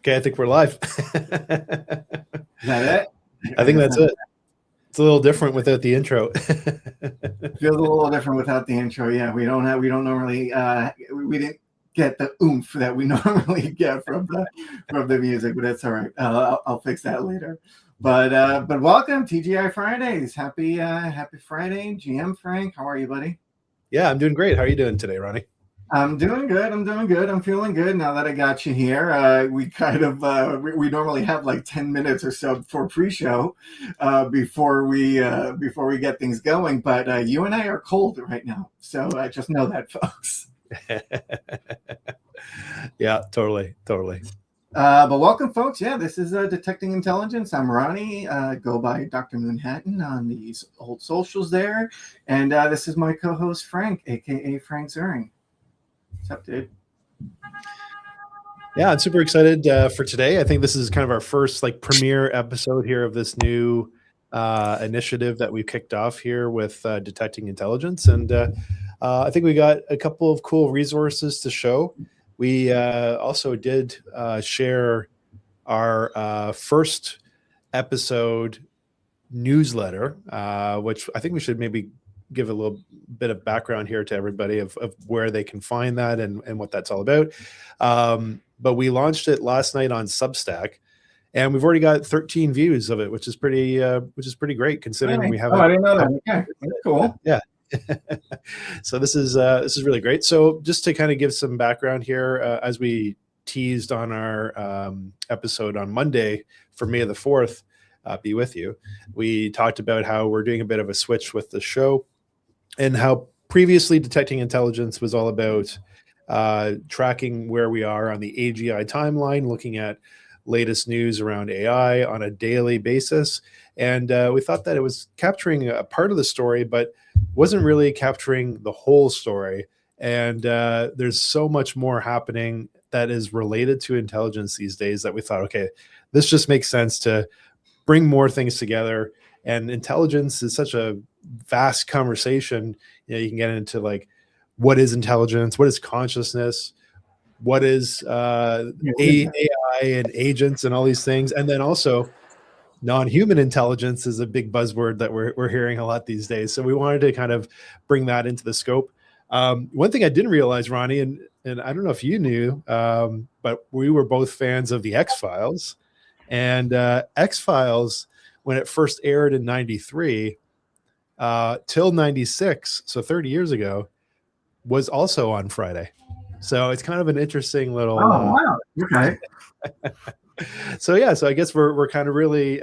Okay, I think we're live. Is that it? I think that's it. It's a little different without the intro. Feels a little different without the intro. Yeah, we don't normally we didn't get the oomph that we normally get from the music, but that's all right. I'll fix that later. But welcome TGI Fridays. Happy Friday, GM Frank. How are you, buddy? Yeah, I'm doing great. How are you doing today, Ronnie? I'm doing good. I'm feeling good now that I got you here. We kind of we normally have like 10 minutes or so for pre-show before we get things going. But you and I are cold right now, so just know that, folks. Yeah, totally. But welcome, folks. Yeah, this is Detecting Intelligence. I'm Ronnie. Go by Dr. Manhattan on these old socials there, and this is my co-host Frank, aka Frank Zuuring. What's up, dude? Yeah, I'm super excited for today. I think this is kind of our first premiere episode here of this new initiative that we've kicked off here with Detecting Intelligence, and I think we got a couple of cool resources to show. We also did share our first episode newsletter, which I think we should maybe give a little bit of background here to everybody of where they can find that and what that's all about. But we launched it last night on Substack, and we've already got 13 views of it, which is pretty great considering we haven't. I didn't know that. Okay, that's cool. Yeah. So this is really great. So just to kind of give some background here, as we teased on our episode on Monday for May the 4th, be with you, we talked about how we're doing a bit of a switch with the show, and how previously Detecting Intelligence was all about tracking where we are on the AGI timeline, looking at latest news around AI on a daily basis. And we thought that it was capturing a part of the story, but wasn't really capturing the whole story. And there's so much more happening that is related to intelligence these days that we thought, okay, this just makes sense to bring more things together. And intelligence is such a vast conversation. You can get into what is intelligence, what is consciousness, what is AI and agents and all these things. And then also non-human intelligence is a big buzzword that we're hearing a lot these days. So we wanted to kind of bring that into the scope. One thing I didn't realize, Ronnie, and I don't know if you knew, but we were both fans of the X-Files. And X-Files, when it first aired in 93 till 96, so 30 years ago, was also on Friday. So it's kind of an interesting little wow. Okay. So I guess we're kind of really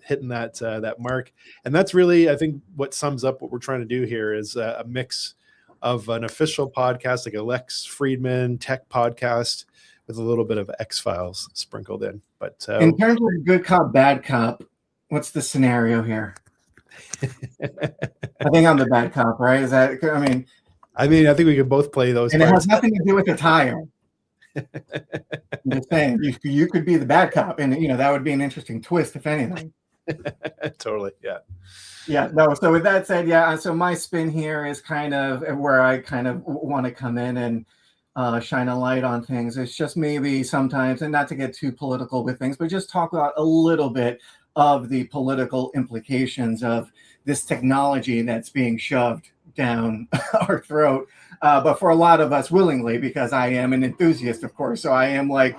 hitting that mark, and that's really, I think, what sums up what we're trying to do here is a mix of an official podcast, like a Lex Friedman tech podcast, with a little bit of X-Files sprinkled in. But in terms of good cop, bad cop, what's the scenario here? I think I'm the bad cop, right? Is that? I think we can both play those. And parts. It has nothing to do with the tire. I'm just saying, you could be the bad cop, and that would be an interesting twist, if anything. Totally, yeah. Yeah, no. So with that said, yeah. So my spin here is kind of where I kind of want to come in and shine a light on things. It's just maybe sometimes, and not to get too political with things, but just talk about a little bit of the political implications of this technology that's being shoved down our throat, but for a lot of us willingly, because I am an enthusiast, of course. So I am I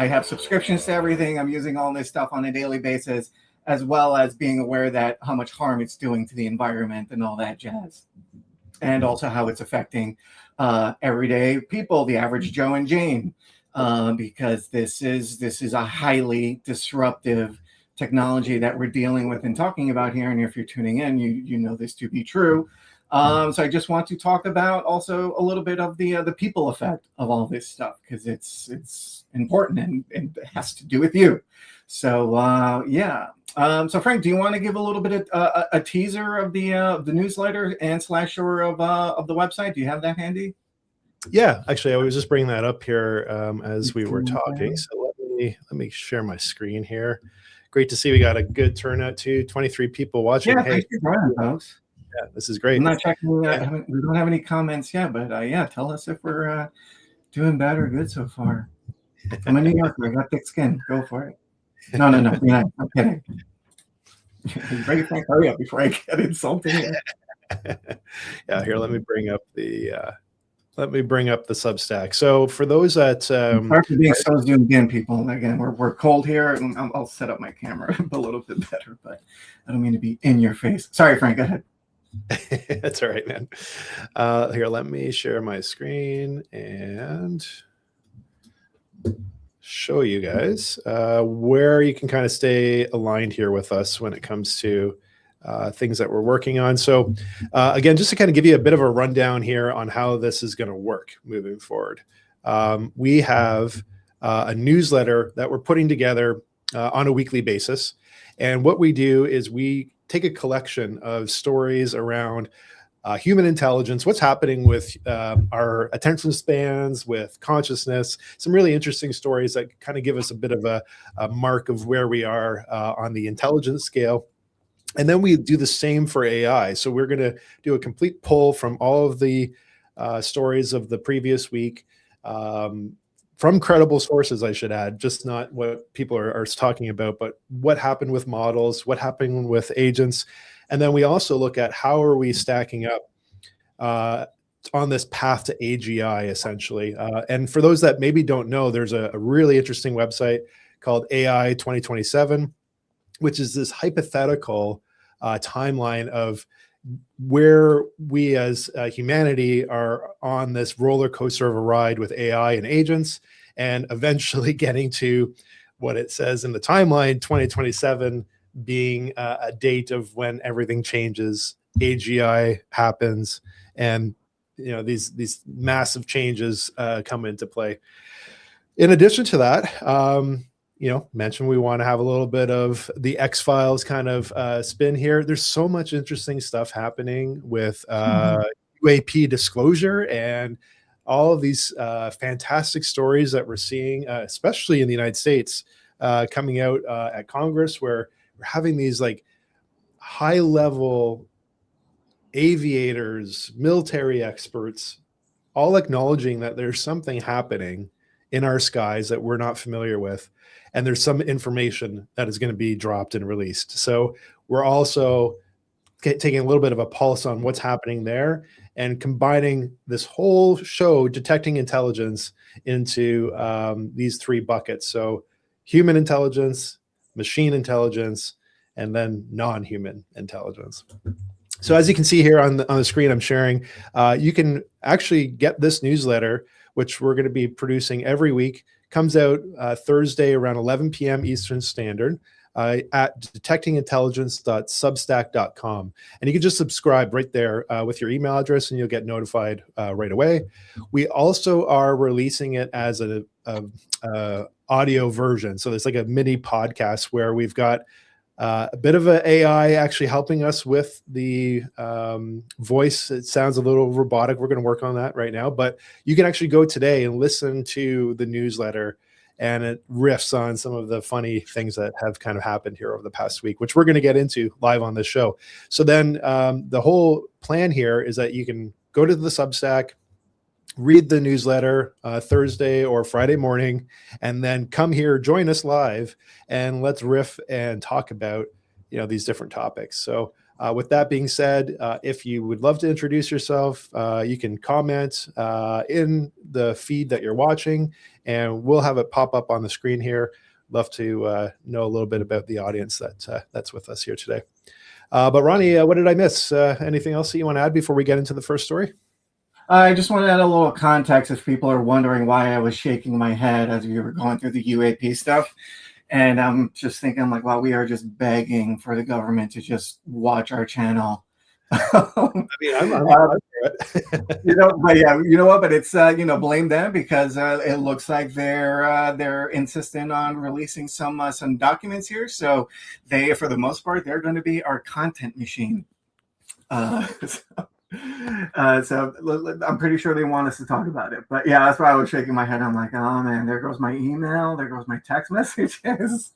have subscriptions to everything. I'm using all this stuff on a daily basis, as well as being aware that how much harm it's doing to the environment and all that jazz, and also how it's affecting everyday people, the average Joe and Jane, because this is a highly disruptive technology that we're dealing with and talking about here. And if you're tuning in, you know this to be true. So I just want to talk about also a little bit of the people effect of all this stuff, because it's important and it has to do with you. So yeah. So Frank, do you want to give a little bit of a teaser of the newsletter and / of the website? Do you have that handy? Yeah, actually, I was just bringing that up here as we were talking. So let me share my screen here. Great to see we got a good turnout too. 23 people watching. Yeah, thanks for joining, folks. Yeah, this is great. I'm not checking. We don't have any comments yet, but yeah, tell us if we're doing bad or good so far. I'm a New Yorker. I got thick skin. Go for it. No. Be nice. I'm kidding. Ready, Frank? Hurry up before I get insulted here. Yeah, here, let me bring up the Substack. So for those that Sorry for being so zoomed in, people. Again, we're cold here, and I'll set up my camera a little bit better, but I don't mean to be in your face. Sorry, Frank. Go ahead. That's all right, man. Here, let me share my screen and show you guys where you can kind of stay aligned here with us when it comes to things that we're working on. So again, just to kind of give you a bit of a rundown here on how this is going to work moving forward. We have a newsletter that we're putting together on a weekly basis. And what we do is we take a collection of stories around human intelligence, what's happening with our attention spans, with consciousness, some really interesting stories that kind of give us a bit of a mark of where we are on the intelligence scale. And then we do the same for AI. So we're going to do a complete pull from all of the stories of the previous week, from credible sources, I should add, just not what people are talking about, but what happened with models, what happened with agents. And then we also look at how are we stacking up on this path to AGI, essentially. And for those that maybe don't know, there's a really interesting website called AI 2027, which is this hypothetical timeline of where we as humanity are on this roller coaster of a ride with AI and agents, and eventually getting to what it says in the timeline, 2027 being a date of when everything changes, AGI happens, and these massive changes come into play. In addition to that, mentioned we want to have a little bit of the X-Files kind of spin here. There's so much interesting stuff happening with UAP disclosure and all of these fantastic stories that we're seeing, especially in the United States, coming out at Congress, where we're having these like high-level aviators, military experts, all acknowledging that there's something happening in our skies that we're not familiar with. And there's some information that is going to be dropped and released. So we're also taking a little bit of a pulse on what's happening there and combining this whole show, detecting intelligence, into these three buckets. So human intelligence, machine intelligence, and then non-human intelligence. So as you can see here on the screen I'm sharing, you can actually get this newsletter, which we're going to be producing every week. Comes out Thursday around 11 p.m. Eastern Standard at detectingintelligence.substack.com. And you can just subscribe right there with your email address, and you'll get notified right away. We also are releasing it as a audio version. So there's like a mini podcast where we've got a bit of an AI actually helping us with the voice. It sounds a little robotic. We're going to work on that right now, but you can actually go today and listen to the newsletter, and it riffs on some of the funny things that have kind of happened here over the past week, which we're going to get into live on this show. So then the whole plan here is that you can go to the Substack, read the newsletter Thursday or Friday morning, and then come here, join us live, and let's riff and talk about these different topics. So with that being said, if you would love to introduce yourself, you can comment in the feed that you're watching, and we'll have it pop up on the screen here. Love to know a little bit about the audience that's with us here today. But Ronnie, what did I miss? Anything else that you want to add before we get into the first story? I just want to add a little context if people are wondering why I was shaking my head as we were going through the UAP stuff. And I'm just thinking like, wow, we are just begging for the government to just watch our channel. I mean, I'm but yeah, you know what? But it's blame them, because it looks like they're insistent on releasing some documents here. So they, for the most part, they're going to be our content machine. So I'm pretty sure they want us to talk about it. But yeah, that's why I was shaking my head. I'm like, oh man, there goes my email, there goes my text messages.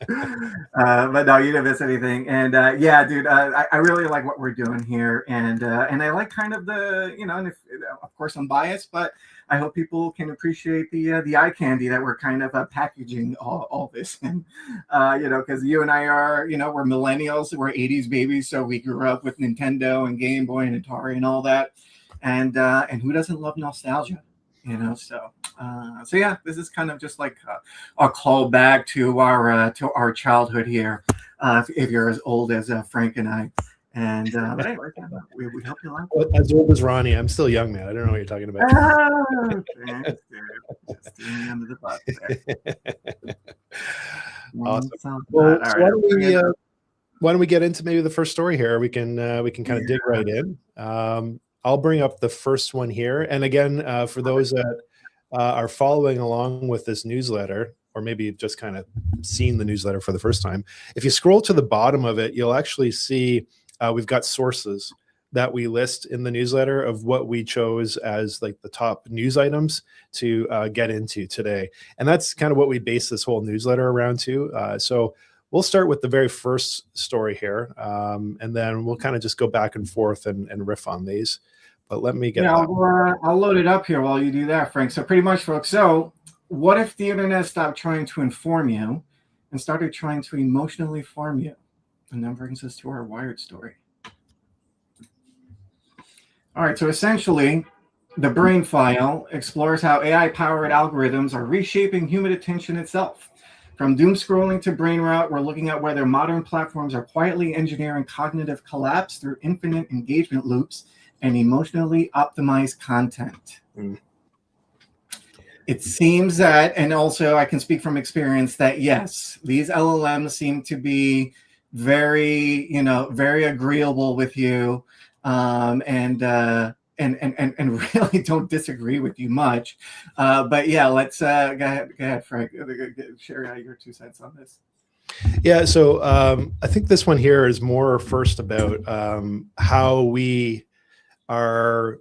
But no, you didn't miss anything. And yeah, dude, I really like what we're doing here, and I like kind of the, and if, of course I'm biased, but I hope people can appreciate the eye candy that we're kind of packaging all this in. Because you and I are, we're millennials, we're 80s babies, so we grew up with Nintendo and Game Boy and Atari and all that. And who doesn't love nostalgia? So yeah, this is kind of just like a callback to our childhood here, if you're as old as Frank and I. And but anyway, we hope you like it. As old as Ronnie, I'm still young, man. I don't know what you're talking about. Just under the bus there. Awesome. Well, so why don't we get into maybe the first story here? We can kind of dig right in. I'll bring up the first one here. And again, for those that are following along with this newsletter, or maybe you've just kind of seen the newsletter for the first time, if you scroll to the bottom of it, you'll actually see we've got sources that we list in the newsletter of what we chose as like the top news items to get into today. And that's kind of what we base this whole newsletter around too. So we'll start with the very first story here, and then we'll kind of just go back and forth and riff on these. But let me get I'll load it up here while you do that, Frank. So pretty much, folks, so what if the internet stopped trying to inform you and started trying to emotionally form you? And that brings us to our Wired story. All right, so essentially, the Brain File explores how AI-powered algorithms are reshaping human attention itself. From doom scrolling to brain rot, we're looking at whether modern platforms are quietly engineering cognitive collapse through infinite engagement loops and emotionally optimized content. It seems that, and also I can speak from experience, that yes, these LLMs seem to be very agreeable with you, and really don't disagree with you much. But yeah, let's go ahead, Frank. Share your 2 cents on this. Yeah, so I think this one here is more first about how we are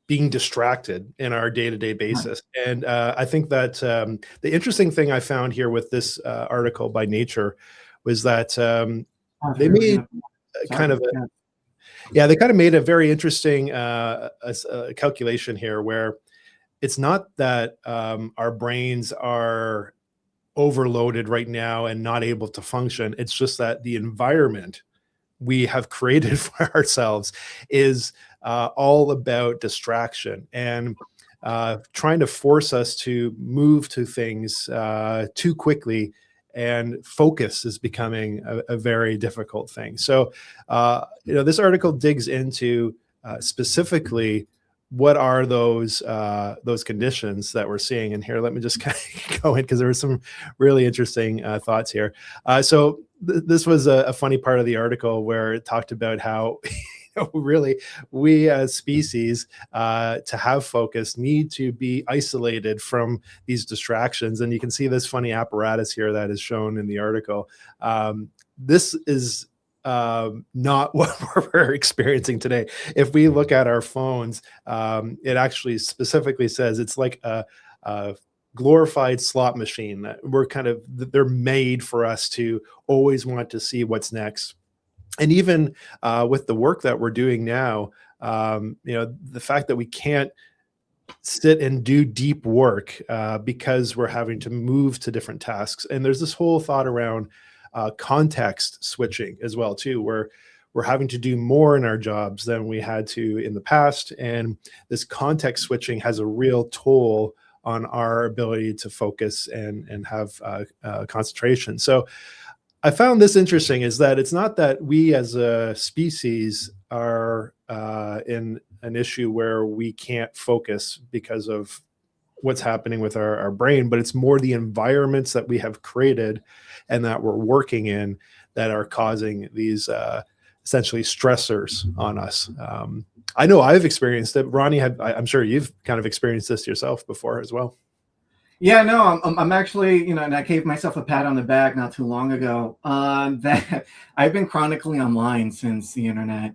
being distracted in our day-to-day basis. And I think that the interesting thing I found here with this article by Nature was that they made they kind of made a very interesting calculation here, where it's not that our brains are overloaded right now and not able to function. It's just that the environment we have created for ourselves is all about distraction and trying to force us to move to things too quickly, and focus is becoming a very difficult thing. So, this article digs into specifically what are those conditions that we're seeing. And here, let me just kind of go in, because there were some really interesting thoughts here. So this was a funny part of the article where it talked about how really we as species to have focus need to be isolated from these distractions. And you can see this funny apparatus here that is shown in the article. This is not what we're experiencing today. If we look at our phones, it actually specifically says it's like a glorified slot machine. They're made for us to always want to see what's next. And even with the work that we're doing now, the fact that we can't sit and do deep work because we're having to move to different tasks. And there's this whole thought around context switching as well too, where we're having to do more in our jobs than we had to in the past. And this context switching has a real toll on our ability to focus and have concentration. So I found this interesting, is that it's not that we as a species are in an issue where we can't focus because of what's happening with our brain, but it's more the environments that we have created and that we're working in that are causing these essentially stressors on us. I know I've experienced it. Ronnie, I'm sure you've kind of experienced this yourself before as well. Yeah, no, I'm actually, and I gave myself a pat on the back not too long ago, that I've been chronically online since the internet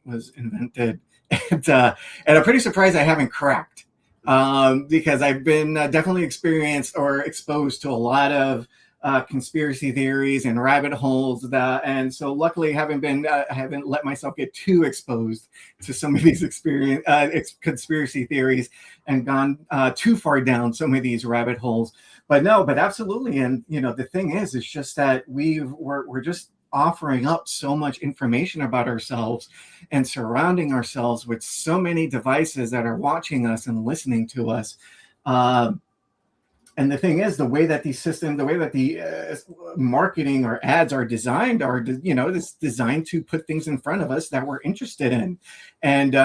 was invented. And I'm pretty surprised I haven't cracked, because I've been definitely experienced or exposed to a lot of conspiracy theories and rabbit holes. And so luckily, I haven't let myself get too exposed to some of these conspiracy theories and gone too far down some of these rabbit holes. But absolutely. And, the thing is just that we're just offering up so much information about ourselves and surrounding ourselves with so many devices that are watching us and listening to us. And the thing is, the way that the marketing or ads are designed it's designed to put things in front of us that we're interested in. And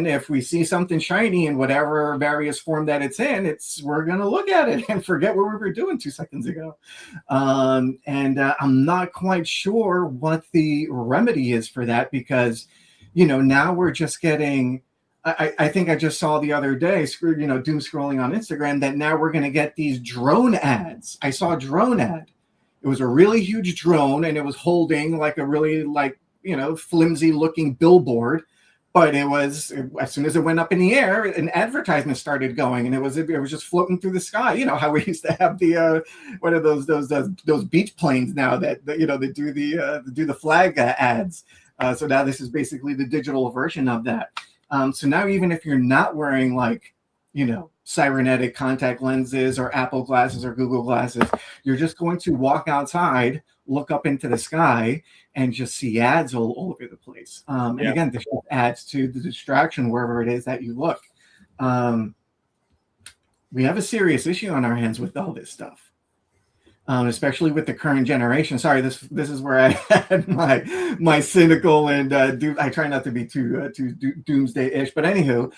if we see something shiny in whatever various form that it's in, we're going to look at it and forget what we were doing 2 seconds ago. I'm not quite sure what the remedy is for that, because, now we're just getting, I think I just saw the other day, doom scrolling on Instagram, that now we're going to get these drone ads. I saw a drone ad. It was a really huge drone, and it was holding like a really flimsy looking billboard. But it was, as soon as it went up in the air, an advertisement started going, and it was just floating through the sky. You know how we used to have the what are those beach planes now that they do the flag ads. So now this is basically the digital version of that. So now, even if you're not wearing cybernetic contact lenses or Apple glasses or Google glasses, you're just going to walk outside, look up into the sky, and just see ads all over the place. And again, this adds to the distraction wherever it is that you look. We have a serious issue on our hands with all this stuff. Especially with the current generation. Sorry, this is where I had my cynical and I try not to be too doomsday-ish. But anywho,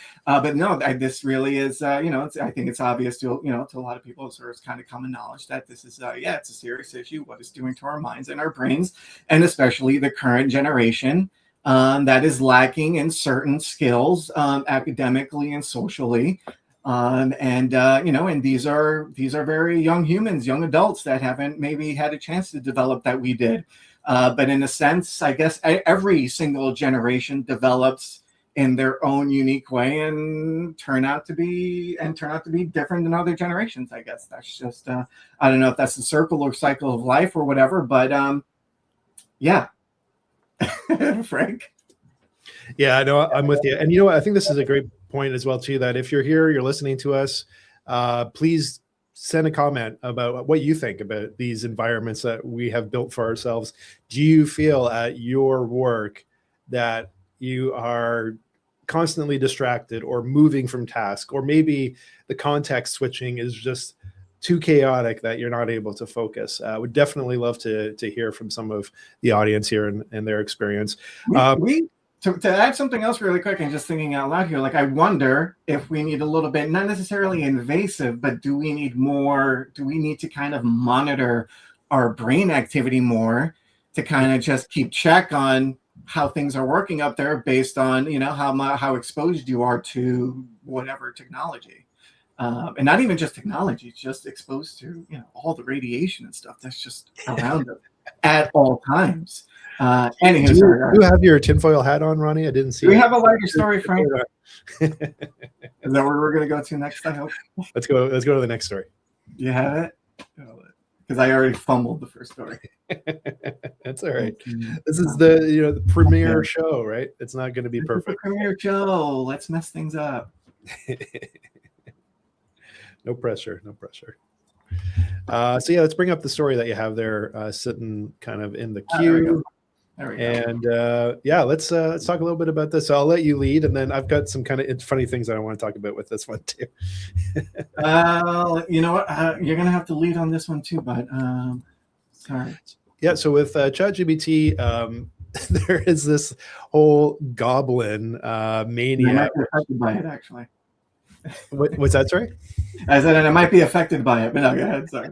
this really is I think it's obvious to a lot of people. So it's kind of common knowledge that this is it's a serious issue. What it's doing to our minds and our brains, and especially the current generation that is lacking in certain skills academically and socially. And these are very young humans, young adults that haven't maybe had a chance to develop that we did. But in a sense, I guess every single generation develops in their own unique way and turn out to be different than other generations. I guess that's just I don't know if that's the circle or cycle of life or whatever, but yeah. Frank. Yeah, I know, I'm with you. And you know what? I think this is a great point as well, too, that if you're here, you're listening to us, please send a comment about what you think about these environments that we have built for ourselves. Do you feel at your work that you are constantly distracted or moving from task, or maybe the context switching is just too chaotic that you're not able to focus? Would definitely love to hear from some of the audience here and their experience. To add something else really quick, and just thinking out loud here, I wonder if we need a little bit, not necessarily invasive, but do we need to kind of monitor our brain activity more to kind of just keep check on how things are working up there based on, how exposed you are to whatever technology. And not even just technology, just exposed to, all the radiation and stuff that's just around us at all times. Anywho, do you have your tinfoil hat on, Ronnie? I didn't see. Do we have a lighter story, Frank? Is that where we're going to go to next? I hope. Let's go to the next story. You have it? Because I already fumbled the first story. That's all right. This is the premiere show, right? It's not going to be perfect. The premiere show. Let's mess things up. No pressure. So let's bring up the story that you have there, sitting kind of in the queue. There we go. And let's talk a little bit about this. So I'll let you lead, and then I've got some kind of funny things that I want to talk about with this one too. You know what? You're gonna have to lead on this one too, but sorry. Yeah. So with ChatGPT, there is this whole Goblin mania. I might be affected by it, actually. What's that? Sorry. I said, and I might be affected by it, but no, go ahead. Sorry.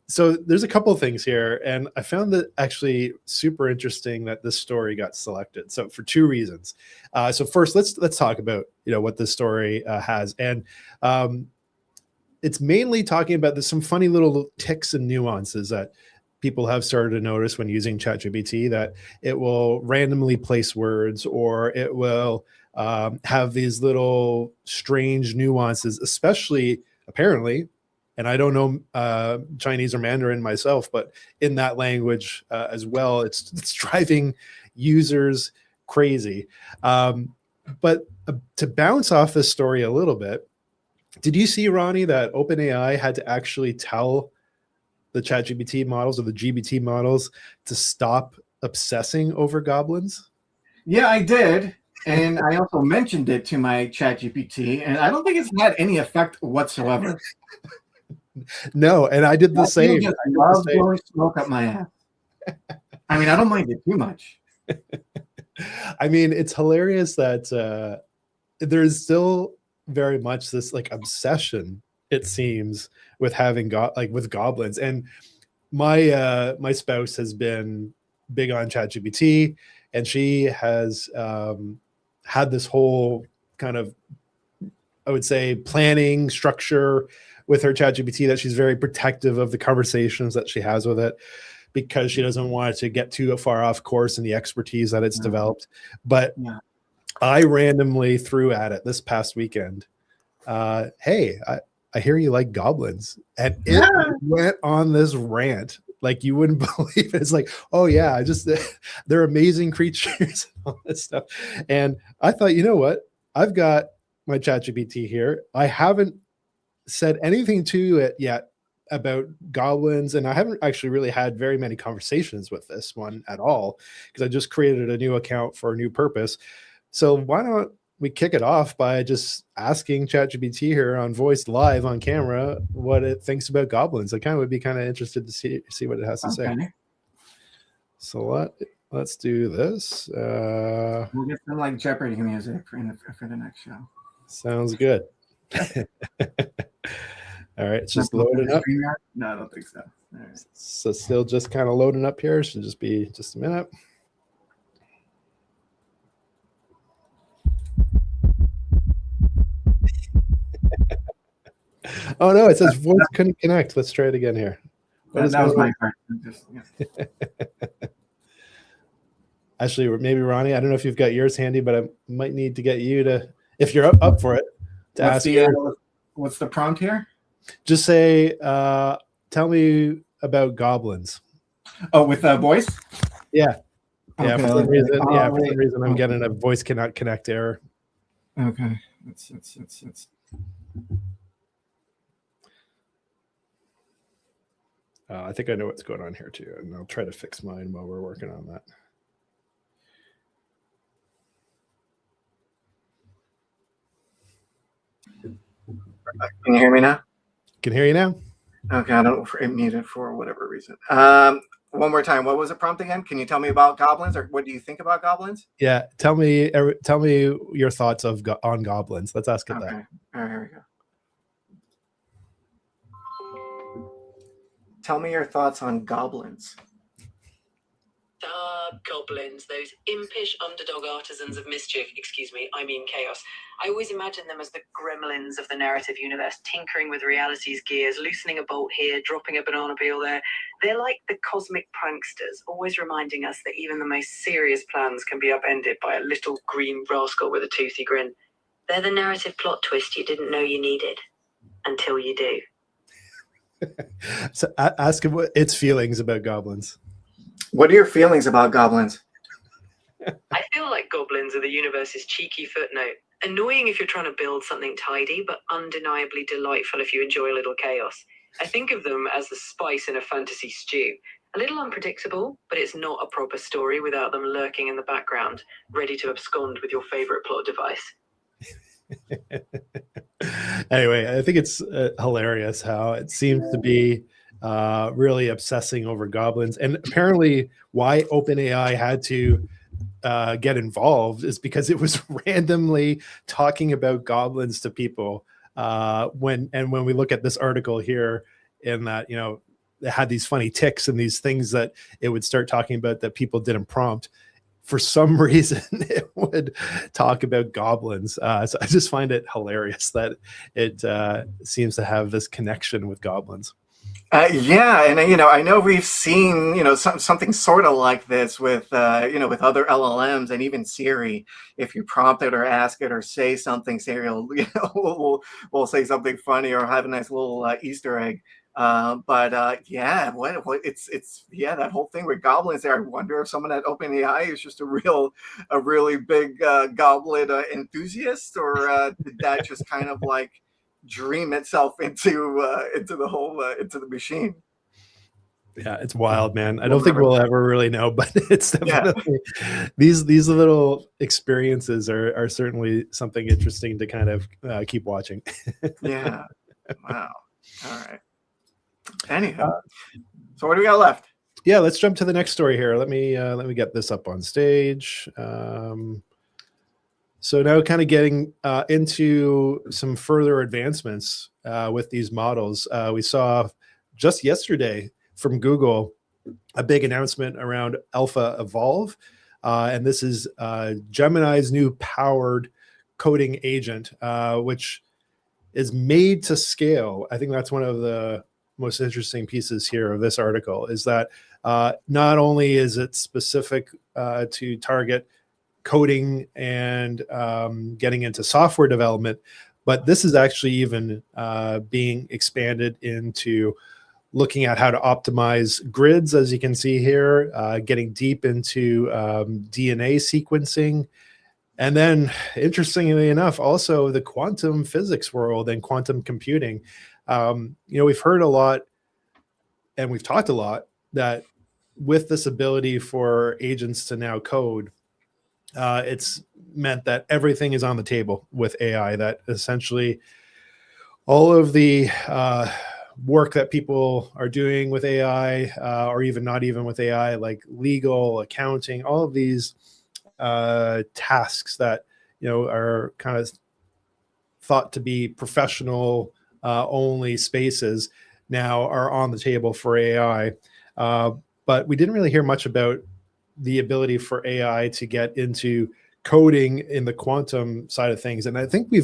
So there's a couple of things here, and I found that actually super interesting that this story got selected. So for two reasons. So first, let's talk about what this story has, and it's mainly talking about some funny little ticks and nuances that people have started to notice when using ChatGPT, that it will randomly place words, or it will have these little strange nuances, especially apparently and I don't know Chinese or Mandarin myself, but in that language as well, it's driving users crazy. But to bounce off this story a little bit, did you see, Ronnie, that OpenAI had to actually tell the ChatGPT models or the GBT models to stop obsessing over goblins? Yeah, I did. And I also mentioned it to my ChatGPT, and I don't think it's had any effect whatsoever. No, and I did the same. Just love blowing smoke up my ass. I mean, I don't mind it too much. I mean, it's hilarious that there's still very much this like obsession, it seems, with having with goblins. And my spouse has been big on ChatGPT, and she has had this whole kind of, I would say, planning structure with her ChatGPT that she's very protective of the conversations that she has with it, because she doesn't want it to get too far off course in the expertise that it's developed. But I randomly threw at it this past weekend, hey, I hear you like goblins. And it went on this rant like you wouldn't believe it. It's like, oh yeah, they're amazing creatures and all this stuff. And I thought, you know what? I've got my ChatGPT here. I haven't said anything to it yet about goblins, and I haven't actually really had very many conversations with this one at all, because I just created a new account for a new purpose. So why don't we kick it off by just asking ChatGPT here on voice live on camera what it thinks about goblins? I kind of would be kind of interested to see what it has to say. So let's do this. We'll get some like Jeopardy music for the next show. Sounds good. All right, it's just loading up. No, I don't think so. All right. So still just kind of loading up here. Should just be just a minute. Oh no, it says voice couldn't connect. Let's try it again here. That was my part. Actually, maybe Ronnie, I don't know if you've got yours handy, but I might need to get you to, if you're up for it, to ask you. What's the prompt here? Just say, tell me about goblins. Oh, with a voice? Yeah. Yeah, Okay, for some reason I'm getting a voice cannot connect error. Okay. I think I know what's going on here too, and I'll try to fix mine while we're working on that. Can you hear me now? Can hear you now. Okay, I don't mute it for whatever reason. One more time. What was the prompt again? Can you tell me about goblins, or what do you think about goblins? Yeah, tell me your thoughts on goblins. Let's ask it that. All right, here we go. Tell me your thoughts on goblins. Goblins, those impish underdog artisans of mischief, excuse me, I mean chaos. I always imagine them as the gremlins of the narrative universe, tinkering with reality's gears, loosening a bolt here, dropping a banana peel there. They're like the cosmic pranksters, always reminding us that even the most serious plans can be upended by a little green rascal with a toothy grin. They're the narrative plot twist you didn't know you needed, until you do. So ask him what its feelings about goblins. What are your feelings about goblins? I feel like goblins are the universe's cheeky footnote. Annoying if you're trying to build something tidy, but undeniably delightful if you enjoy a little chaos. I think of them as the spice in a fantasy stew. A little unpredictable, but it's not a proper story without them lurking in the background, ready to abscond with your favorite plot device. Anyway, I think it's hilarious how it seems to be really obsessing over goblins. And apparently why OpenAI had to get involved is because it was randomly talking about goblins to people. When we look at this article here, in that, you know, it had these funny ticks and these things that it would start talking about that people didn't prompt. For some reason, it would talk about goblins. So I just find it hilarious that it seems to have this connection with goblins. Yeah, and I know we've seen something sort of like this with with other LLMs and even Siri. If you prompt it or ask it or say something, Siri will will say something funny or have a nice little Easter egg. But yeah, what it's yeah, that whole thing with goblins there. I wonder if someone at OpenAI is just a really big goblin enthusiast, or did that just kind of like dream itself into the whole into the machine. Yeah, it's wild, man. I We'll don't think never we'll know. ever really know, but it's Yeah, definitely these little experiences are certainly something interesting to kind of keep watching. yeah. Wow. All right. Anywho, Uh, so what do we got left? yeah, let's jump to the next story here. Let me get this up on stage. So now, kind of getting into some further advancements with these models. We saw just yesterday from Google a big announcement around Alpha Evolve. And this is Gemini's new powered coding agent, which is made to scale. I think that's one of the most interesting pieces here of this article, is that not only is it specific to target coding and getting into software development, but this is actually even being expanded into looking at how to optimize grids, as you can see here, getting deep into DNA sequencing. And then, interestingly enough, also the quantum physics world and quantum computing. We've heard a lot and we've talked a lot that with this ability for agents to now code, it's meant that everything is on the table with AI, that essentially all of the work that people are doing with AI, or even not even with AI, like legal, accounting, all of these tasks that are kind of thought to be professional only spaces, now are on the table for AI. But we didn't really hear much about the ability for AI to get into coding in the quantum side of things. And I think we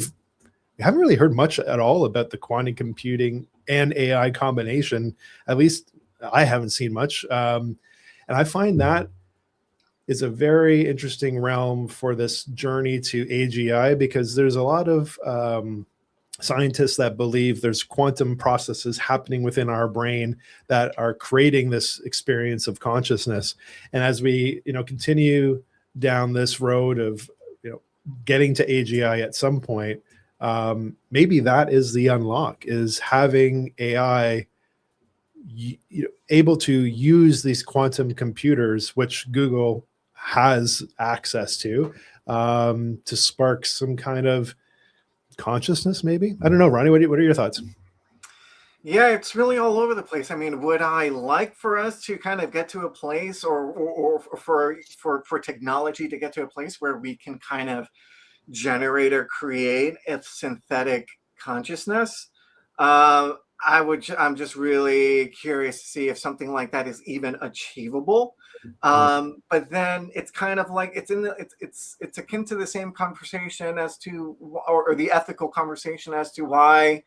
haven't really heard much at all about the quantum computing and AI combination. At least I haven't seen much. And I find that is a very interesting realm for this journey to AGI, because there's a lot of scientists that believe there's quantum processes happening within our brain that are creating this experience of consciousness. And as we continue down this road of getting to AGI at some point, maybe that is the unlock, is having AI able to use these quantum computers, which Google has access to spark some kind of consciousness, maybe. I don't know, Ronnie, what are your thoughts? Yeah, it's really all over the place. I mean, would I like for us to kind of get to a place, or for technology to get to a place where we can kind of generate or create a synthetic consciousness? I'm just really curious to see if something like that is even achievable. But then it's kind of like it's akin to the same conversation as to, or the ethical conversation as to why,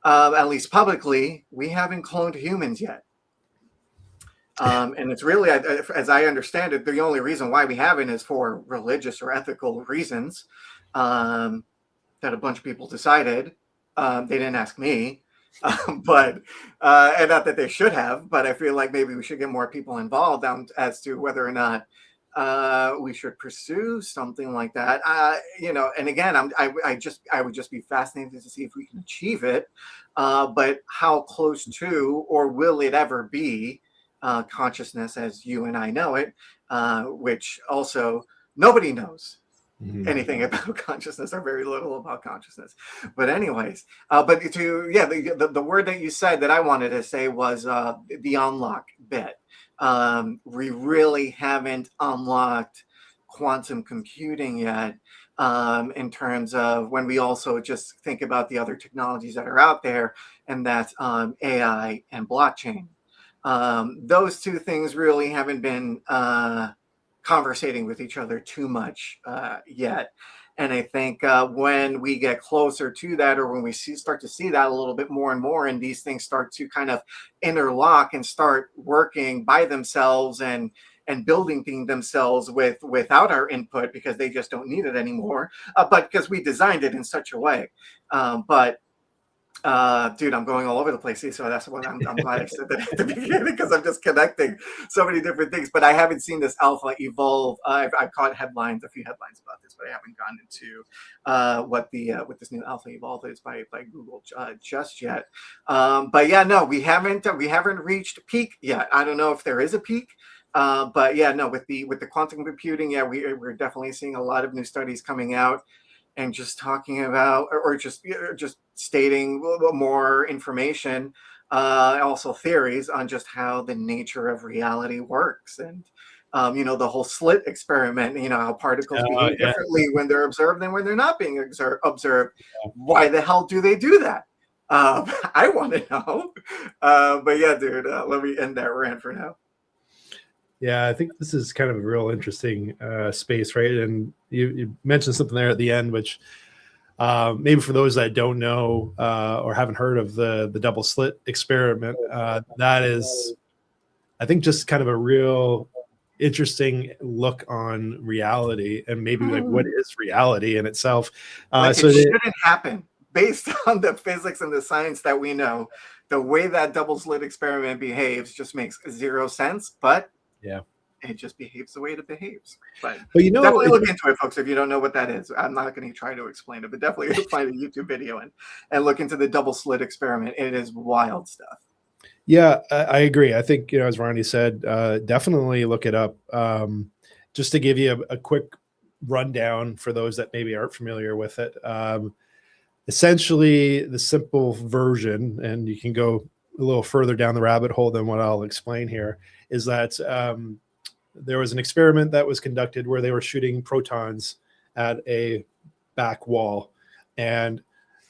at least publicly, we haven't cloned humans yet. And it's really, as I understand it, the only reason why we haven't is for religious or ethical reasons, that a bunch of people decided. They didn't ask me, but and not that they should have, but I feel like maybe we should get more people involved as to whether or not we should pursue something like that. And again, I would just be fascinated to see if we can achieve it, but how close to, or will it ever be, consciousness as you and I know it, which also nobody knows anything about consciousness, or very little about consciousness. But anyways, but the word that you said that I wanted to say was the unlock bit. We really haven't unlocked quantum computing yet, in terms of when we also just think about the other technologies that are out there, and that's AI and blockchain. Those two things really haven't been conversating with each other too much yet. And I think when we get closer to that, or when we start to see that a little bit more and more, and these things start to kind of interlock and start working by themselves and building things themselves without our input, because they just don't need it anymore, but because we designed it in such a way. But dude, I'm going all over the place. So that's what I'm glad I said that at the beginning, because I'm just connecting so many different things. But I haven't seen this alpha evolve. I've caught a few headlines about this, but I haven't gone into what this new alpha evolve is by Google just yet. But yeah, no, we haven't reached peak yet. I don't know if there is a peak. But yeah, no, with the quantum computing, yeah, we're definitely seeing a lot of new studies coming out, and just talking about, or just stating a little bit more information, also theories on just how the nature of reality works. And the whole slit experiment, how particles behave differently when they're observed than when they're not being observed. Why the hell do they do that? I want to know. But yeah, dude, let me end that rant for now. Yeah, I think this is kind of a real interesting space, right? And you mentioned something there at the end, which maybe for those that don't know or haven't heard of the double slit experiment, that is, I think, just kind of a real interesting look on reality, and maybe like what is reality in itself. It shouldn't happen based on the physics and the science that we know. The way that double slit experiment behaves just makes zero sense, but yeah, it just behaves the way it behaves. But definitely look into it, folks. If you don't know what that is, I'm not going to try to explain it, but definitely find a YouTube video and look into the double slit experiment. It is wild stuff. Yeah, I agree. I think, as Ronnie said, definitely look it up. Just to give you a quick rundown for those that maybe aren't familiar with it. Essentially, the simple version, and you can go a little further down the rabbit hole than what I'll explain here, is that there was an experiment that was conducted where they were shooting protons at a back wall, and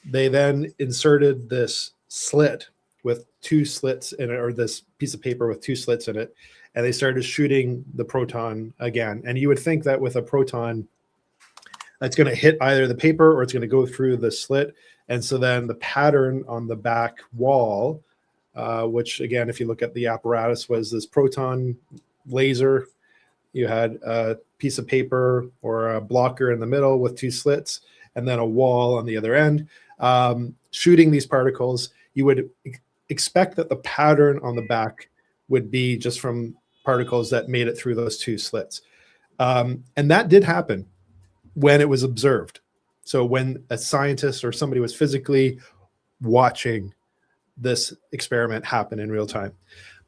they then inserted this slit with two slits in it, or this piece of paper with two slits in it, and they started shooting the proton again. And you would think that with a proton, that's going to hit either the paper or it's going to go through the slit. And so then the pattern on the back wall, which again, if you look at the apparatus, was this proton laser. You had a piece of paper or a blocker in the middle with two slits, and then a wall on the other end, shooting these particles. You would expect that the pattern on the back would be just from particles that made it through those two slits. And that did happen when it was observed. So when a scientist or somebody was physically watching this experiment happen in real time.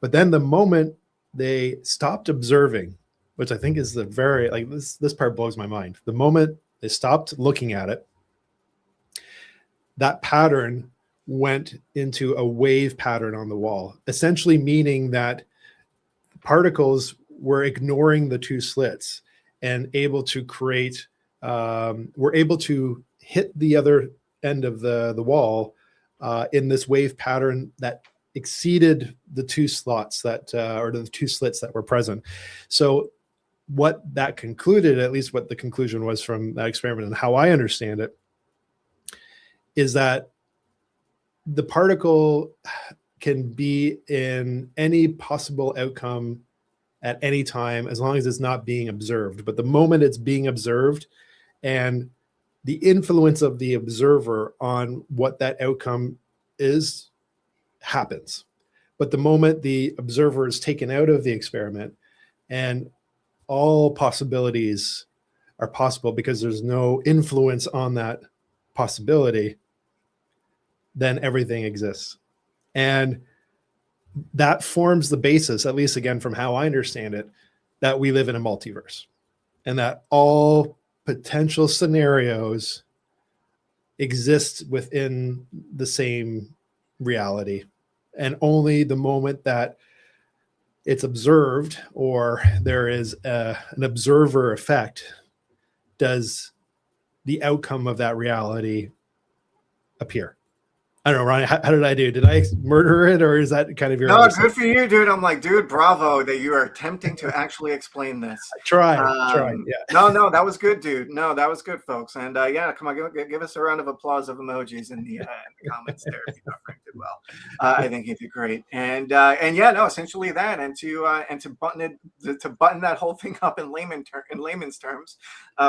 But then the moment they stopped observing, which I think is the very, like, this part blows my mind. The moment they stopped looking at it, that pattern went into a wave pattern on the wall, essentially meaning that particles were ignoring the two slits and able to create, were able to hit the other end of the wall in this wave pattern that exceeded the two slots that, or the two slits that were present. So what that concluded, at least what the conclusion was from that experiment and how I understand it, is that the particle can be in any possible outcome at any time, as long as it's not being observed. But the moment it's being observed, and the influence of the observer on what that outcome is happens. But the moment the observer is taken out of the experiment, and all possibilities are possible because there's no influence on that possibility, then everything exists. And that forms the basis, at least again from how I understand it, that we live in a multiverse, and that all potential scenarios exist within the same reality. And only the moment that it's observed, or there is an observer effect, does the outcome of that reality appear. I don't know, Ronnie, how did I do? Did I murder it, or is that kind of your No, understanding? good for you, dude. I'm like, dude, bravo that you are attempting to actually explain this. Tried, yeah. No, that was good, dude. No, that was good, folks. And yeah, come on, give us a round of applause of emojis in the comments there. If you thought Frank did well, I think he did great. And yeah, no, essentially that, and to button that whole thing up in layman's terms,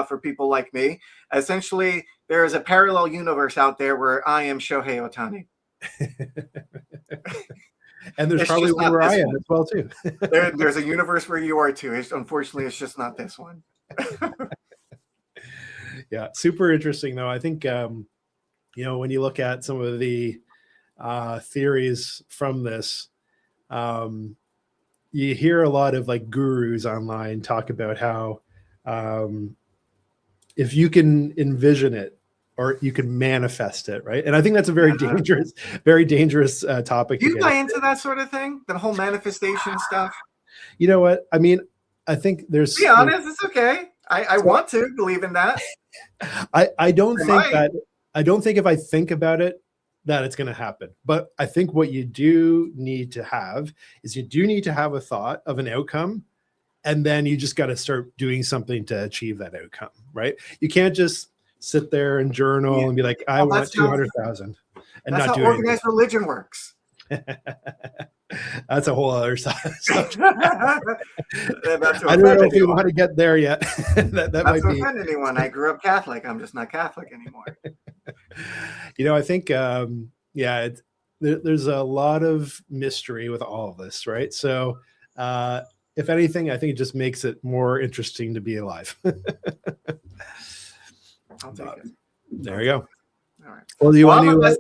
for people like me, essentially there is a parallel universe out there where I am Shohei Ohtani. And there's It's probably just one not where this I am one. as well too. There's a universe where you are too. Unfortunately, it's just not this one. Yeah, super interesting though. I think when you look at some of the theories from this, you hear a lot of like gurus online talk about how if you can envision it or you can manifest it, right? And I think that's a very dangerous topic. Do you buy into that sort of thing? The whole manifestation stuff? You know what? I mean, I think there's. Be honest, it's okay. I want to believe in that. I don't think if I think about it that it's going to happen. But I think what you do need to have is you do need to have a thought of an outcome, and then you just got to start doing something to achieve that outcome, right? You can't just sit there and journal and be like, I want 200,000 and not do anything. Organized religion works. That's a whole other subject. I don't know if you want to get there yet. that might be. Offend anyone. I grew up Catholic. I'm just not Catholic anymore. I think there's a lot of mystery with all of this, right? So if anything, I think it just makes it more interesting to be alive. I'll take it. There you go. All right. Well, do you want to?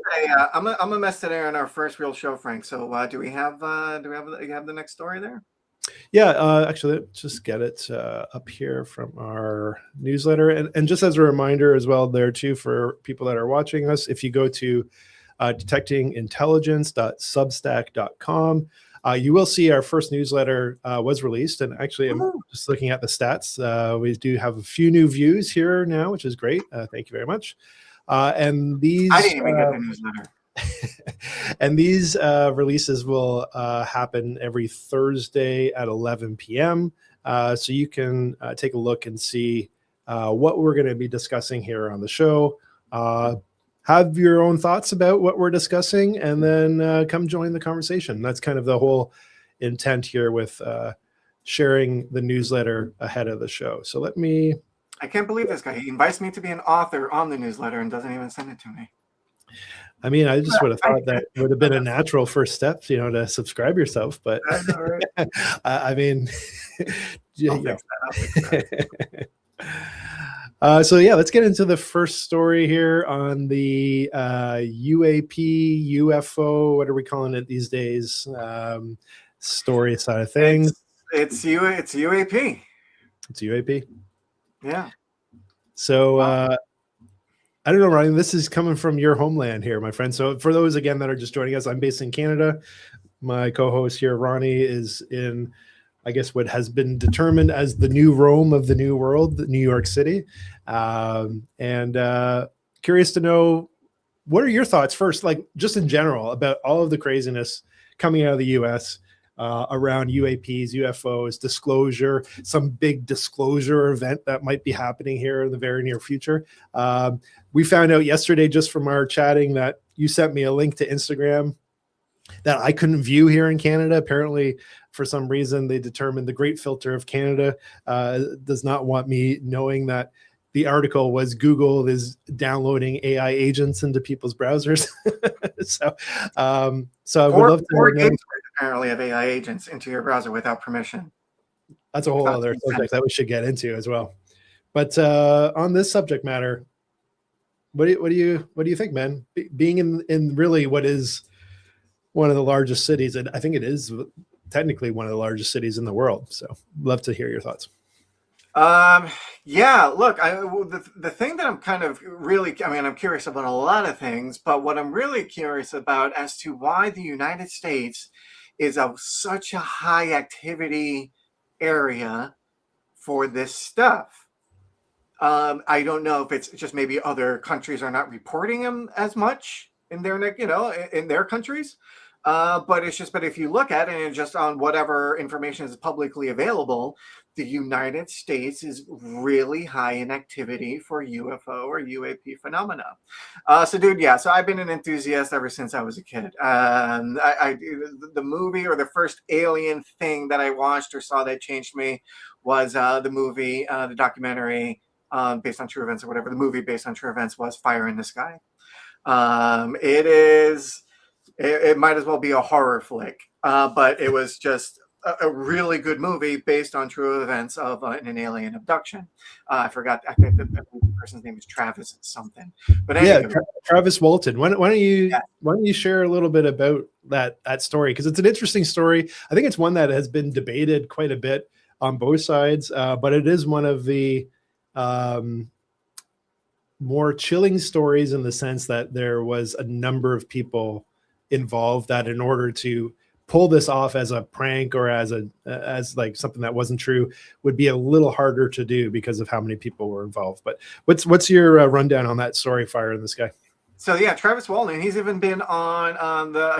I'm a mess today on our first real show, Frank. So do we have the next story there? Yeah, actually, let's just get it up here from our newsletter. And just as a reminder as well there too, for people that are watching us, if you go to detectingintelligence.substack.com, you will see our first newsletter was released. And actually, I'm just looking at the stats. We do have a few new views here now, which is great. Thank you very much. And these I didn't even get the newsletter. And these releases will happen every Thursday at 11 p.m. So you can take a look and see what we're going to be discussing here on the show. Have your own thoughts about what we're discussing, and then come join the conversation. That's kind of the whole intent here with sharing the newsletter ahead of the show. So let me... I can't believe this guy. He invites me to be an author on the newsletter and doesn't even send it to me. I mean, I just would have thought that would have been a natural first step, to subscribe yourself. But I know, right? I mean, I'll fix that. so yeah, let's get into the first story here on the UAP, UFO. What are we calling it these days? Story side of things. It's UAP. It's UAP. Yeah. So I don't know, Ryan, this is coming from your homeland here, my friend. So for those, again, that are just joining us, I'm based in Canada. My co-host here, Ronnie, is in, I guess, what has been determined as the new Rome of the New World, New York City. And curious to know, what are your thoughts first, like just in general, about all of the craziness coming out of the U.S., around UAPs, UFOs, disclosure, some big disclosure event that might be happening here in the very near future. We found out yesterday, just from our chatting, that you sent me a link to Instagram that I couldn't view here in Canada. Apparently, for some reason, they determined the Great Filter of Canada does not want me knowing that the article was Google is downloading AI agents into people's browsers. So I would love to know. Apparently have AI agents into your browser without permission. That's a whole other subject that we should get into as well. But on this subject matter, what do you think, man? Being in really what is one of the largest cities, and I think it is technically one of the largest cities in the world. So love to hear your thoughts. Yeah, look, the thing that I'm kind of really, I'm curious about a lot of things, but what I'm really curious about as to why the United States is such a high activity area for this stuff. I don't know if it's just maybe other countries are not reporting them as much in their in their countries. But if you look at it and just on whatever information is publicly available, the United States is really high in activity for UFO or UAP phenomena. So dude, yeah, so I've been an enthusiast ever since I was a kid. The movie or the first alien thing that I watched or saw that changed me was the movie, the documentary based on true events or whatever. The movie based on true events was Fire in the Sky. It might as well be a horror flick, but it was just a really good movie based on true events of an alien abduction. I forgot. I think the person's name is Travis something. But anyway, Travis Walton. Why don't you share a little bit about that story? Because it's an interesting story. I think it's one that has been debated quite a bit on both sides, but it is one of the more chilling stories in the sense that there was a number of people involved that in order to pull this off as a prank or as like something that wasn't true would be a little harder to do because of how many people were involved. But what's your rundown on that story, Fire in the Sky? So yeah, Travis Walton, he's even been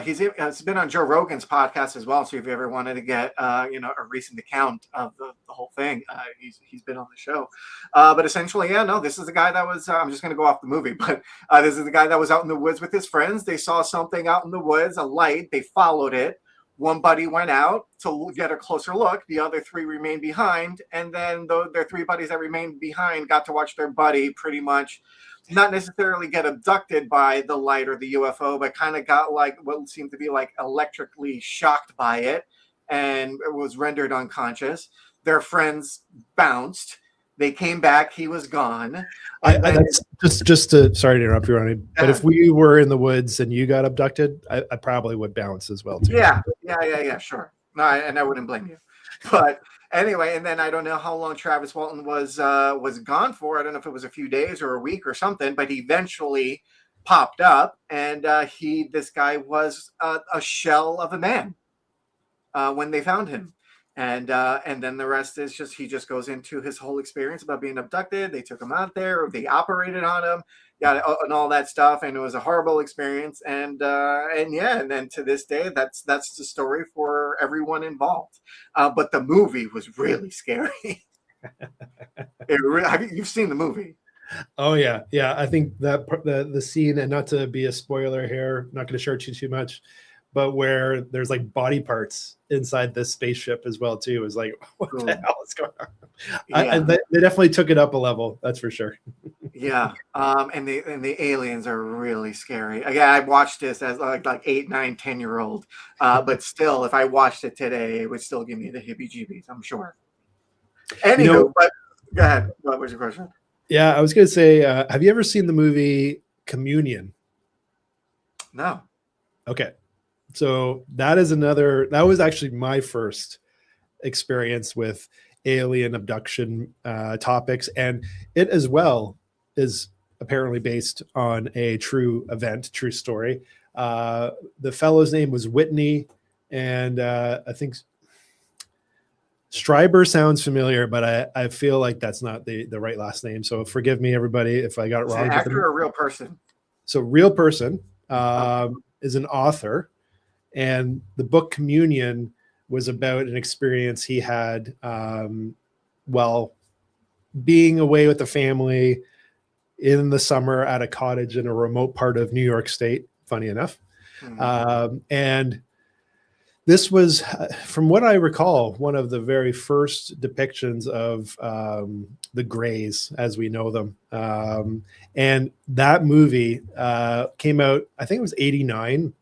he's been on Joe Rogan's podcast as well. So if you ever wanted to get a recent account of the whole thing, he's been on the show. But essentially, this is the guy that was. I'm just going to go off the movie, but this is the guy that was out in the woods with his friends. They saw something out in the woods, a light. They followed it. One buddy went out to get a closer look. The other three remained behind, and then their three buddies that remained behind got to watch their buddy pretty much not necessarily get abducted by the light or the UFO, but kind of got like what seemed to be like electrically shocked by it and was rendered unconscious. Their friends bounced. They came back. He was gone. Just to sorry to interrupt you, Ronnie, but if we were in the woods and you got abducted, I probably would bounce as well too. Yeah, sure. No, and I wouldn't blame you. But anyway, and then I don't know how long Travis Walton was gone for. I don't know if it was a few days or a week or something, but he eventually popped up, and this guy was a shell of a man when they found him. And then the rest is he just goes into his whole experience about being abducted. They took him out there, they operated on him, and all that stuff. And it was a horrible experience. And then to this day, that's the story for everyone involved. But the movie was really scary. You've seen the movie? Oh yeah. I think that the scene, and not to be a spoiler here, not going to share too much, but where there's like body parts inside this spaceship as well too, is like, what the hell is going on? Yeah. They definitely took it up a level, that's for sure. Yeah, and the aliens are really scary. Again, I watched this as like 8, 9, 10-year-old, but still, if I watched it today, it would still give me the heebie-jeebies, I'm sure. Anywho, but go ahead. What was your question? Yeah, I was going to say, have you ever seen the movie Communion? No. Okay. So that was actually my first experience with alien abduction topics. And it as well is apparently based on a true event, true story. The fellow's name was Whitney. And I think Stryber sounds familiar, but I feel like that's not the right last name. So forgive me, everybody, if I got it wrong. An actor or a real person? So real person is an author. And the book Communion was about an experience he had while being away with the family in the summer at a cottage in a remote part of New York State, funny enough. Mm-hmm. And this was, from what I recall, one of the very first depictions of the Greys as we know them. And that movie came out, I think it was 1989.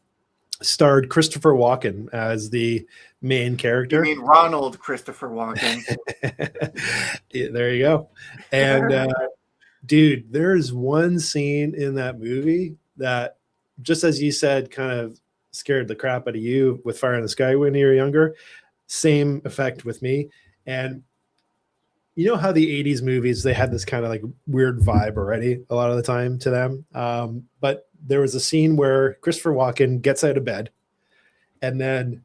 Starred Christopher Walken as the main character. You mean Ronald Christopher Walken? Yeah, there you go. And dude, there's one scene in that movie that, just as you said, kind of scared the crap out of you with Fire in the Sky when you were younger. Same effect with me. And you know how the 80s movies, they had this kind of like weird vibe already a lot of the time to them. But there was a scene where Christopher Walken gets out of bed and then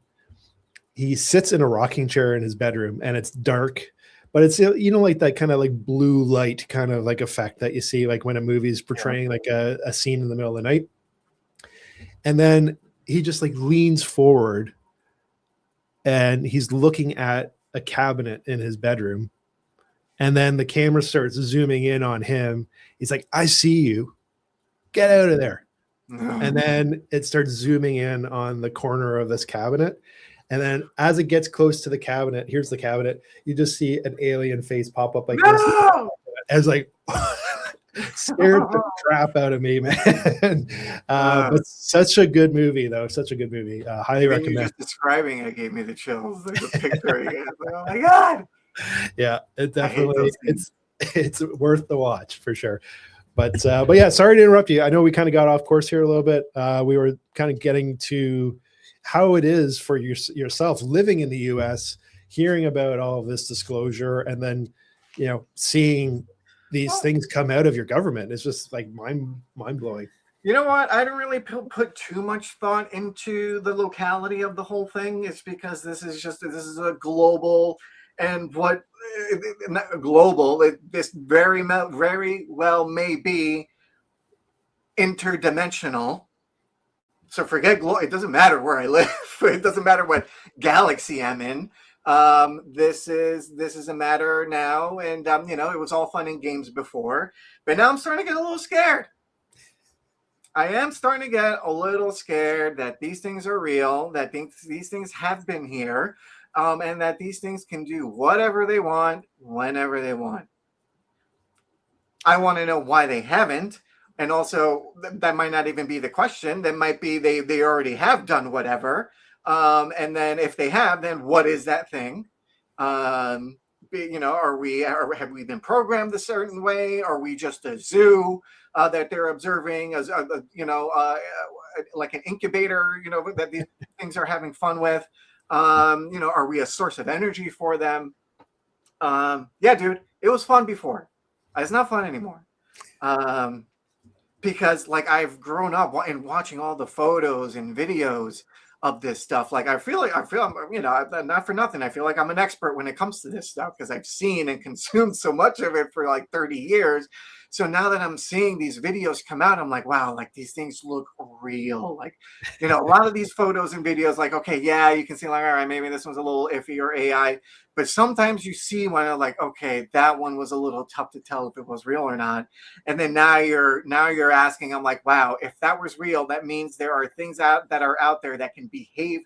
he sits in a rocking chair in his bedroom, and it's dark, but it's, like that kind of like blue light kind of like effect that you see like when a movie's portraying like a scene in the middle of the night. And then he just like leans forward and he's looking at a cabinet in his bedroom. And then the camera starts zooming in on him. He's like, I see you. Get out of there. And then it starts zooming in on the corner of this cabinet. And then as it gets close to the cabinet, here's the cabinet. You just see an alien face pop up like this. I was like, scared the crap out of me, man. But such a good movie, though. Such a good movie. Highly recommend. You just describing it gave me the chills. Like the picture again. Like, oh my God. Yeah, it definitely it's worth the watch for sure. But yeah, sorry to interrupt you. I know we kind of got off course here a little bit. We were kind of getting to how it is for yourself living in the U.S., hearing about all of this disclosure, and then seeing these things come out of your government. It's just like mind blowing. You know what? I don't really put too much thought into the locality of the whole thing. It's because this is a global. And what global, this very well may be interdimensional. So forget it doesn't matter where I live. It doesn't matter what galaxy I'm in. This is a matter now, and it was all fun and games before, but now I'm starting to get a little scared. I am starting to get a little scared that these things are real, that these things have been here. And that these things can do whatever they want, whenever they want. I want to know why they haven't. And also, that might not even be the question. That might be they already have done whatever. And then if they have, then what is that thing? Have we been programmed a certain way? Are we just a zoo that they're observing as like an incubator? That these things are having fun with. Are we a source of energy for them? Yeah, dude, it was fun before. It's not fun anymore. Because like I've grown up and watching all the photos and videos of this stuff. Like I feel not for nothing. I feel like I'm an expert when it comes to this stuff because I've seen and consumed so much of it for like 30 years. So now that I'm seeing these videos come out, I'm like, wow, like these things look real. Like, a lot of these photos and videos, like, okay, yeah, you can see like, all right, maybe this one's a little iffy or AI, but sometimes you see one like, okay, that one was a little tough to tell if it was real or not. And then now you're asking, I'm like, wow, if that was real, that means there are things that are out there that can behave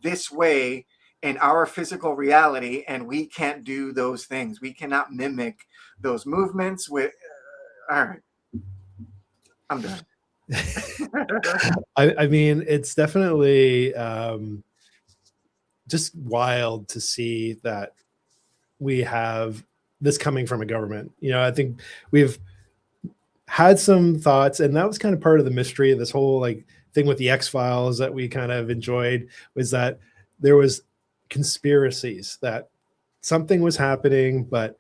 this way in our physical reality, and we can't do those things. We cannot mimic those movements with. All right, I'm done. I mean, it's definitely just wild to see that we have this coming from a government. I think we've had some thoughts, and that was kind of part of the mystery of this whole like thing with the X-Files that we kind of enjoyed, was that there was conspiracies that something was happening, but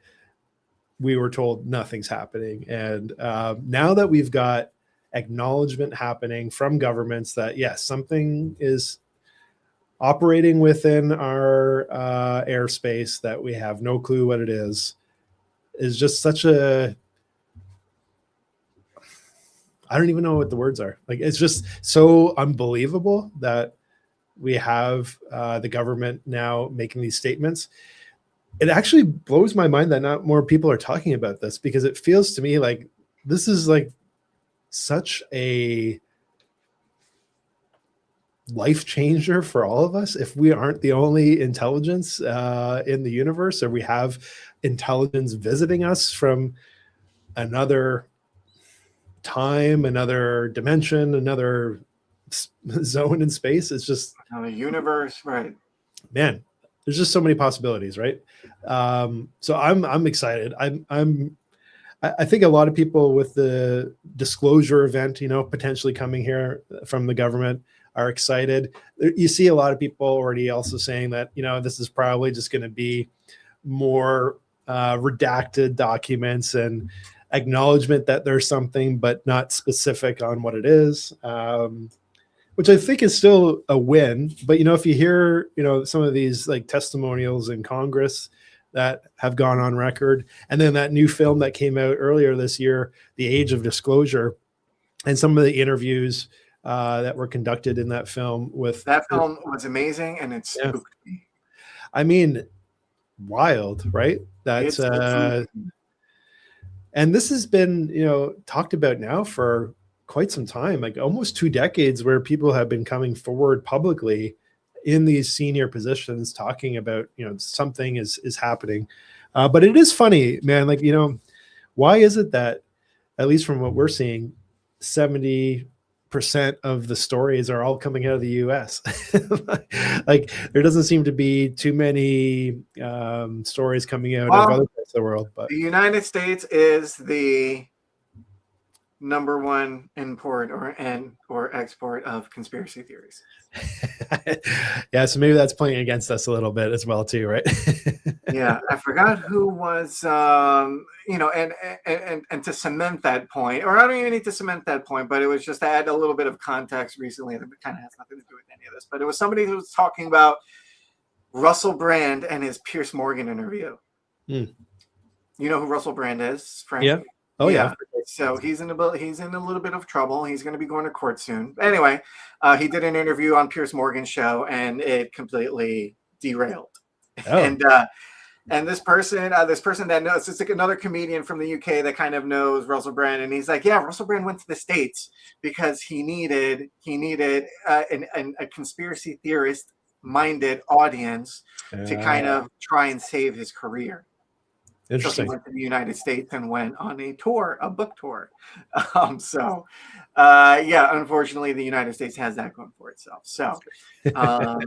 we were told nothing's happening. And now that we've got acknowledgement happening from governments that yes, something is operating within our airspace that we have no clue what it is just such a, I don't even know what the words are. Like, it's just so unbelievable that we have the government now making these statements. It actually blows my mind that not more people are talking about this, because it feels to me like this is like such a life changer for all of us. If we aren't the only intelligence in the universe, or we have intelligence visiting us from another time, another dimension, another zone in space, it's just another universe, right? Man, there's just so many possibilities, right? So I'm excited. I think a lot of people with the disclosure event, potentially coming here from the government, are excited. You see a lot of people already also saying that, this is probably just going to be more redacted documents and acknowledgement that there's something, but not specific on what it is. Which I think is still a win. But, if you hear, some of these like testimonials in Congress that have gone on record, and then that new film that came out earlier this year, The Age of Disclosure, and some of the interviews that were conducted in that film. That film was amazing, and it spooked me. I mean, wild, right? That's and this has been, talked about now for quite some time, like almost 2 decades, where people have been coming forward publicly in these senior positions talking about, something is happening. But it is funny, man. Like, why is it that, at least from what we're seeing, 70% of the stories are all coming out of the US? Like, there doesn't seem to be too many stories coming out of other parts of the world. But the United States is the number one import or export of conspiracy theories. Yeah, so maybe that's playing against us a little bit as well too, right? Yeah, I forgot who was, and to cement that point, or I don't even need to cement that point, but it was just to add a little bit of context recently that kind of has nothing to do with any of this. But it was somebody who was talking about Russell Brand and his Piers Morgan interview. You know who Russell Brand is, Frank? Yeah. Oh yeah. So he's in a little bit of trouble. He's going to be going to court soon. Anyway, he did an interview on Piers Morgan's show, and it completely derailed. Oh. And this person that knows, it's like another comedian from the UK that kind of knows Russell Brand, and he's like, yeah, Russell Brand went to the States because he needed a conspiracy theorist minded audience to kind of try and save his career. Interesting. So he went to the United States and went on a book tour. Unfortunately, the United States has that going for itself. So, but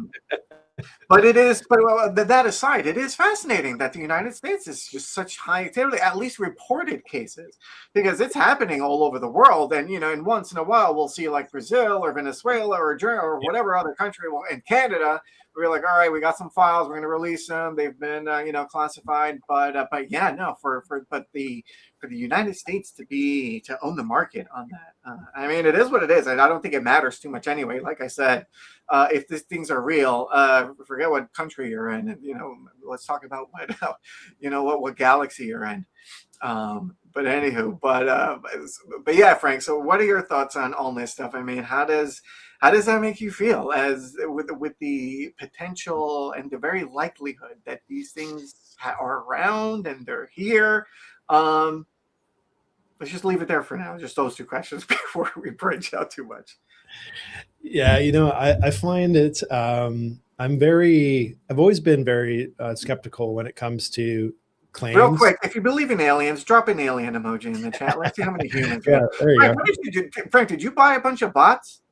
that aside, it is fascinating that the United States is just such high activity, at least reported cases, because it's happening all over the world. And, and once in a while, we'll see like Brazil or Venezuela or whatever other country, and Canada. We're like, all right, we got some files. We're going to release them. They've been, classified. But the United States to own the market on that. I mean, it is what it is, and I don't think it matters too much anyway. Like I said, if these things are real, forget what country you're in, and let's talk about what galaxy you're in. But anywho, but yeah, Frank. So, what are your thoughts on all this stuff? I mean, how does that make you feel, as with the potential and the very likelihood that these things are around and they're here? Let's just leave it there for now. Just those 2 questions before we branch out too much. Yeah, I find it. I've always been very skeptical when it comes to claims. Real quick, if you believe in aliens, drop an alien emoji in the chat. Let's see how many humans. Yeah, there you go. What did you do? Frank, did you buy a bunch of bots?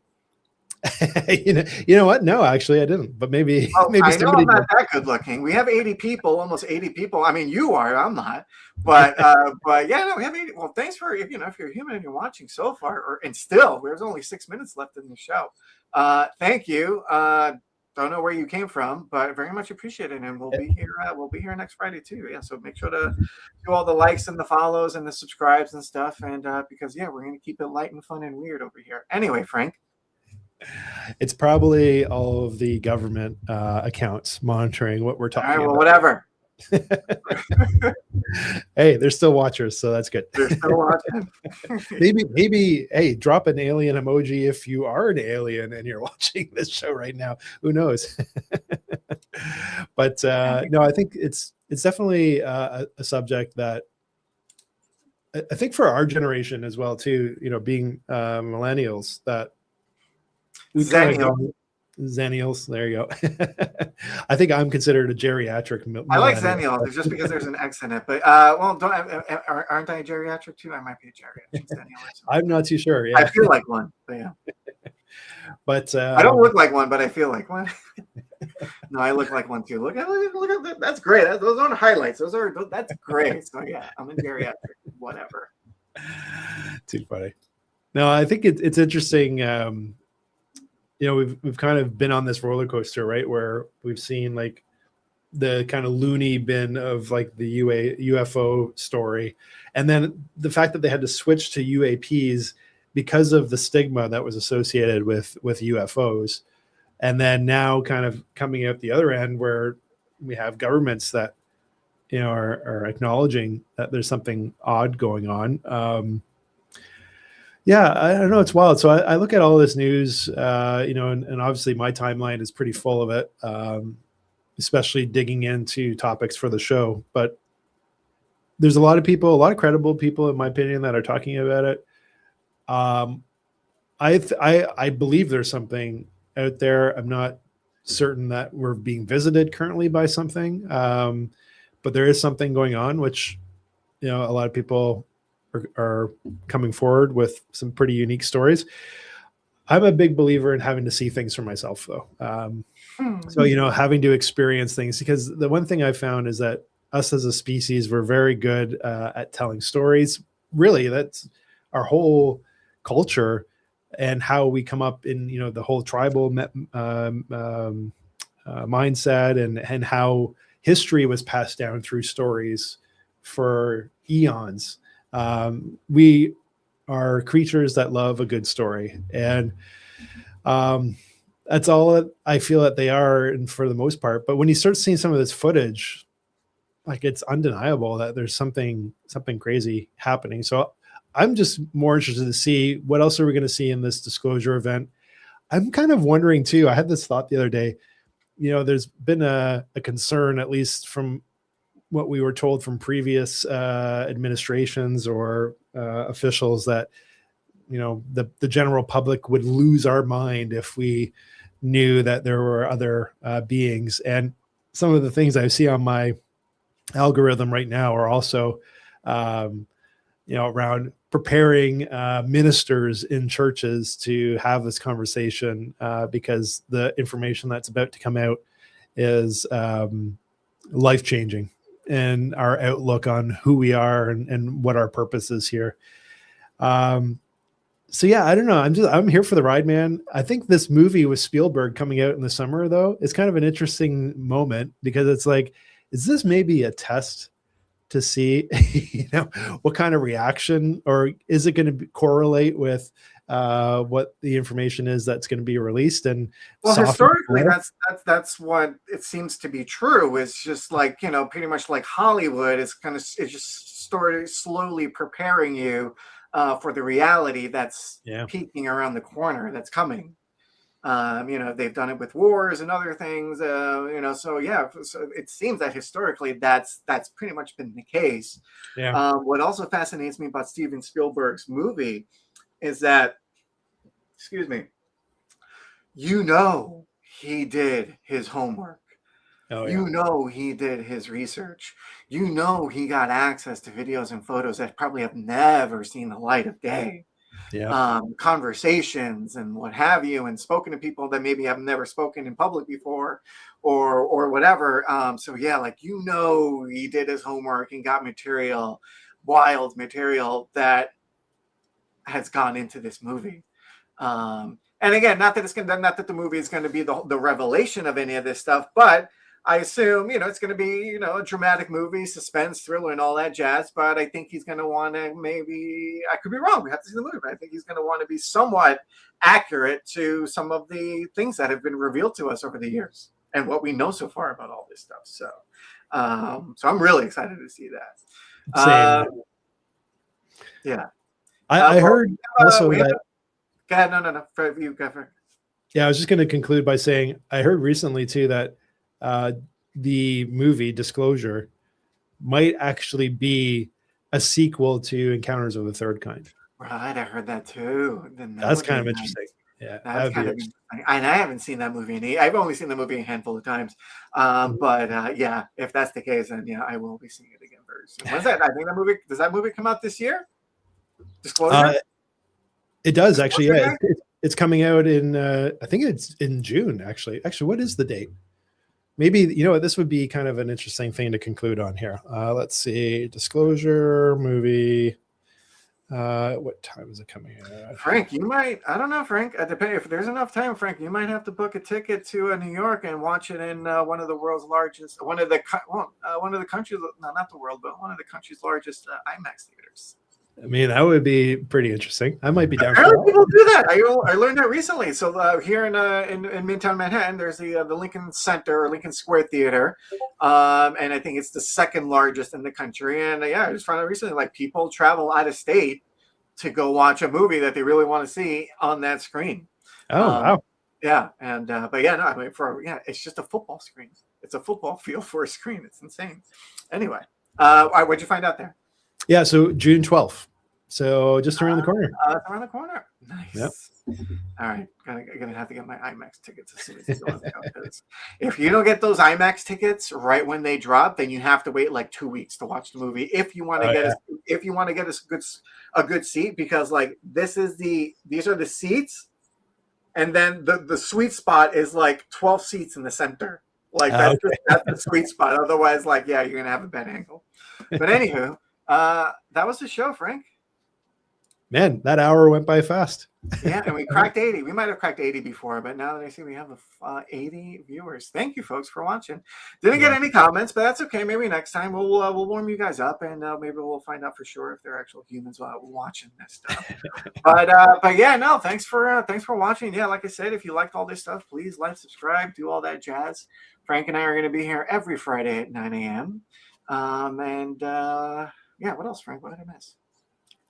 You know what? No, actually, I didn't. But maybe I know somebody. I'm not that good looking. We have 80 people, almost 80 people. I mean, you are. I'm not. But yeah, no, we have 80. Well, thanks for if you're human and you're watching so far, and still, there's only 6 minutes left in the show. Thank you. Don't know where you came from, but very much appreciated. And we'll be here. We'll be here next Friday too. Yeah. So make sure to do all the likes and the follows and the subscribes and stuff. And because we're going to keep it light and fun and weird over here. Anyway, Frank. It's probably all of the government accounts monitoring what we're talking about. Whatever. Hey, they're still watchers, so that's good. They're still watching. maybe, hey, drop an alien emoji if you are an alien and you're watching this show right now. Who knows? But no, I think it's definitely a subject that I think for our generation as well too. Being millennials, that Zennials. There you go. I think I'm considered a geriatric millennial. I like Zennials just because there's an X in it. But aren't I a geriatric too? I might be a geriatric Zennial. I'm not too sure. Yeah. I feel like one. But yeah. But I don't look like one, but I feel like one. No, I look like one too. Look at that. That's great. Those aren't highlights. That's great. So yeah, I'm a geriatric. Whatever. Too funny. No, I think it's interesting. We've kind of been on this roller coaster, right? Where we've seen like the kind of loony bin of like the UFO story. And then the fact that they had to switch to UAPs because of the stigma that was associated with UFOs. And then now kind of coming out the other end where we have governments that, are acknowledging that there's something odd going on. Yeah, I don't know. It's wild. So I look at all this news, and obviously my timeline is pretty full of it, especially digging into topics for the show. But there's a lot of people, a lot of credible people, in my opinion, that are talking about it. I believe there's something out there. I'm not certain that we're being visited currently by something, but there is something going on, which a lot of people are coming forward with some pretty unique stories. I'm a big believer in having to see things for myself, though. So having to experience things, because the one thing I found is that us as a species, we're very good at telling stories. Really, that's our whole culture and how we come up in the whole tribal mindset and how history was passed down through stories for eons. We are creatures that love a good story, and that's all I feel that they are, and for the most part. But when you start seeing some of this footage, like, it's undeniable that there's something crazy happening. So I'm just more interested to see what else are we going to see in this disclosure event. I'm kind of wondering too. I had this thought the other day. There's been a concern, at least from what we were told from previous administrations or officials, that the general public would lose our mind if we knew that there were other beings. And some of the things I see on my algorithm right now are also around preparing ministers in churches to have this conversation, because the information that's about to come out is life-changing, and our outlook on who we are and what our purpose is here. So yeah, I don't know. I'm here for the ride, man. I think this movie with Spielberg coming out in the summer, though, is kind of an interesting moment, because it's like, is this maybe a test to see, what kind of reaction, or is it going to correlate with what the information is that's going to be released? And historically, that's what it seems to be true. It's just like, pretty much like Hollywood is it's just slowly preparing you for the reality that's peeking around the corner, that's coming. They've done it with wars and other things, so it seems that historically that's pretty much been the case. What also fascinates me about Steven Spielberg's movie is that, he did his homework. He did his research. He got access to videos and photos that probably have never seen the light of day. Conversations and what have you, and spoken to people that maybe have never spoken in public before, or whatever. He did his homework and got wild material that has gone into this movie. And again, not that the movie is going to be the revelation of any of this stuff, but I assume, it's going to be, a dramatic movie, suspense, thriller, and all that jazz. But I think he's going to want to I could be wrong. We have to see the movie, but I think he's going to want to be somewhat accurate to some of the things that have been revealed to us over the years and what we know so far about all this stuff. So, so I'm really excited to see that. Yeah. I heard also that. Go ahead. No. You go for it. Yeah, I was just going to conclude by saying I heard recently too that the movie Disclosure might actually be a sequel to Encounters of the Third Kind. Right, I heard that too. That's kind of interesting. Yeah, that's kind of interesting. And I haven't seen that movie I've only seen the movie a handful of times. But if that's the case, then I will be seeing it again very soon. When's that? I think does that movie come out this year? Disclosure? It does actually. Yeah, it's coming out in I think it's in June. Actually, what is the date? Maybe this would be kind of an interesting thing to conclude on here. Let's see, Disclosure movie. What time is it coming out? Frank, you might. I don't know, Frank. If there's enough time, Frank, you might have to book a ticket to New York and watch it in one of the countries. No, not the world, but one of the country's largest IMAX theaters. I mean, that would be pretty interesting. I might be down for that. People do that. I learned that recently. So here in Midtown Manhattan, there's the Lincoln Center or Lincoln Square Theater, and I think it's the second largest in the country. And I just found out recently, like, people travel out of state to go watch a movie that they really want to see on that screen. Oh, wow. Yeah, and but yeah, no, I mean, it's just a football screen. It's a football field for a screen. It's insane. Anyway, what'd you find out there? Yeah, so June 12th. So just around the corner. Around the corner. Nice. Yep. All right, gonna have to get my IMAX tickets as soon as these go. If you don't get those IMAX tickets right when they drop, then you have to wait like 2 weeks to watch the movie. If you want to get a good seat, because like these are the seats, and then the sweet spot is like 12 seats in the center. Like that's the sweet spot. Otherwise, like you're gonna have a bad angle. But anywho, that was the show, Frank. Man, that hour went by fast. Yeah, and we cracked 80. We might have cracked 80 before, but now that I see we have 80 viewers. Thank you, folks, for watching. Didn't get any comments, but that's okay. Maybe next time we'll warm you guys up, and maybe we'll find out for sure if they're actual humans watching this stuff. but yeah, no, thanks for watching. Yeah, like I said, if you liked all this stuff, please like, subscribe, do all that jazz. Frank and I are going to be here every Friday at 9 a.m. Yeah, what else, Frank? What did I miss?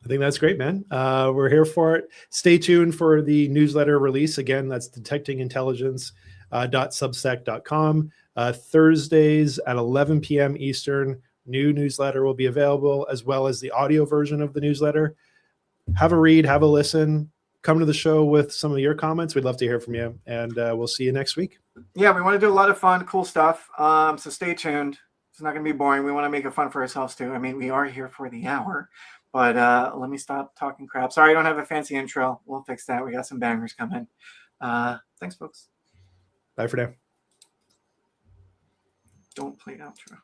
I think that's great, man. We're here for it. Stay tuned for the newsletter release. Again, that's detectingintelligence.substack.com. Thursdays at 11 p.m. Eastern, new newsletter will be available, as well as the audio version of the newsletter. Have a read, have a listen. Come to the show with some of your comments. We'd love to hear from you, and we'll see you next week. Yeah, we want to do a lot of fun, cool stuff. So stay tuned. It's not going to be boring. We want to make it fun for ourselves, too. I mean, we are here for the hour. But let me stop talking crap. Sorry, I don't have a fancy intro. We'll fix that. We got some bangers coming. Thanks, folks. Bye for now. Don't play outro.